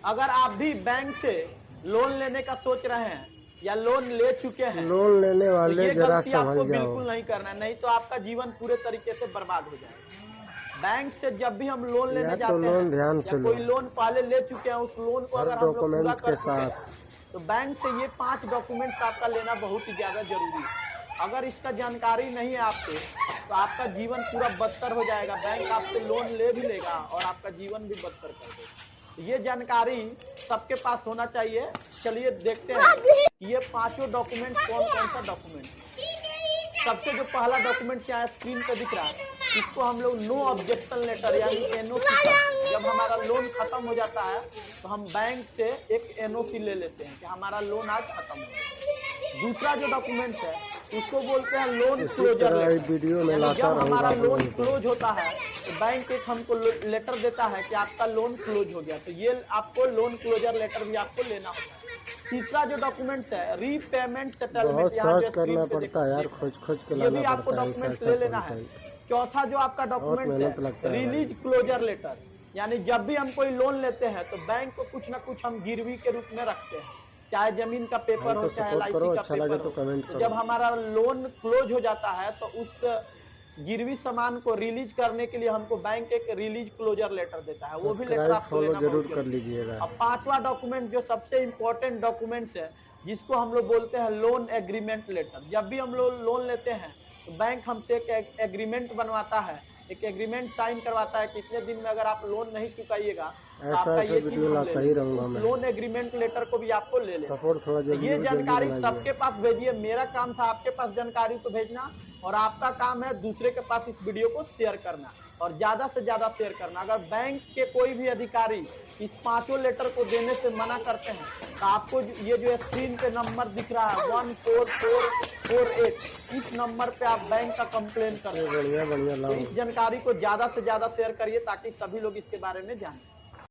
अगर आप भी बैंक से लोन लेने का सोच रहे हैं या लोन ले चुके हैं, लोन लेने वाले तो जरा आपको समझ जाओ। बिल्कुल नहीं करना है, नहीं तो आपका जीवन पूरे तरीके से बर्बाद हो जाएगा। बैंक से जब भी हम लोन लेने जाते हैं या कोई लोन पहले ले चुके हैं, उस लोन को अगर हम लोग पूरा कर चुके हैं तो बैंक से ये 5 डॉक्यूमेंट्स आपका लेना बहुत ही ज्यादा जरूरी है। अगर इसका जानकारी नहीं है आपको तो आपका जीवन पूरा बदतर हो जाएगा। बैंक आपसे लोन ले भी लेगा और आपका जीवन भी बदतर कर देगा। ये जानकारी सबके पास होना चाहिए। चलिए देखते हैं कि ये 5 डॉक्यूमेंट कौन कौन सा डॉक्यूमेंट है। सबसे जो पहला डॉक्यूमेंट यहाँ स्क्रीन पे दिख रहा है, इसको हम लोग नो ऑब्जेक्शन लेटर यानी एनओसी, जब हमारा लोन खत्म हो जाता है तो हम बैंक से एक एनओसी ले लेते हैं कि हमारा लोन आज खत्म हो गया। दूसरा जो डॉक्यूमेंट है उसको बोलते हैं लोन क्लोजर लेटर। जब हमारा लोन क्लोज होता है तो बैंक एक हमको लेटर देता है कि आपका लोन क्लोज हो गया, तो ये आपको लोन क्लोजर लेटर भी आपको लेना होता है। तीसरा जो डॉक्यूमेंट है रीपेमेंट सेटलमेंट, बहुत सर्च करना पड़ता है यार, खोज के ये भी आपको डॉक्यूमेंट ले लेना है। चौथा जो आपका डॉक्यूमेंट है रिलीज क्लोजर लेटर, यानी जब भी हम कोई लोन लेते हैं तो बैंक को कुछ ना कुछ हम गिरवी के रूप में रखते हैं, चाहे जमीन का पेपर हो चाहे LIC का पेपर हो। तो जब हमारा लोन क्लोज हो जाता है तो उस गिरवी सामान को रिलीज करने के लिए हमको बैंक एक रिलीज क्लोजर लेटर देता है, वो भी लेटर आपको लेना जरूर कर लीजिएगा। अब 5वां डॉक्यूमेंट जो सबसे इम्पोर्टेंट डॉक्यूमेंट्स है, जिसको हम लोग बोलते हैं लोन एग्रीमेंट लेटर। जब भी हम लोग लोन लेते हैं तो बैंक हमसे एक एग्रीमेंट बनवाता है, एक एग्रीमेंट साइन करवाता है कि इतने दिन में अगर आप लोन नहीं चुकाइएगा ऐसा वीडियो लाता ही रहूंगा मैं। लोन एग्रीमेंट लेटर को भी आपको ले लेना। सपोर्ट थोड़ा जल्दी, ये जानकारी सबके पास भेजिए। मेरा काम था आपके पास जानकारी को भेजना और आपका काम है दूसरे के पास इस वीडियो को शेयर करना और ज्यादा से ज्यादा शेयर करना। अगर बैंक के कोई भी अधिकारी इस 5 लेटर को देने से मना करते हैं तो आपको ये जो स्क्रीन पे नंबर दिख रहा है 14448, इस नंबर पे आप बैंक का कंप्लेन कर सकते हैं। बढ़िया तो इस जानकारी को ज्यादा से ज्यादा शेयर करिए ताकि सभी लोग इसके बारे में जानें।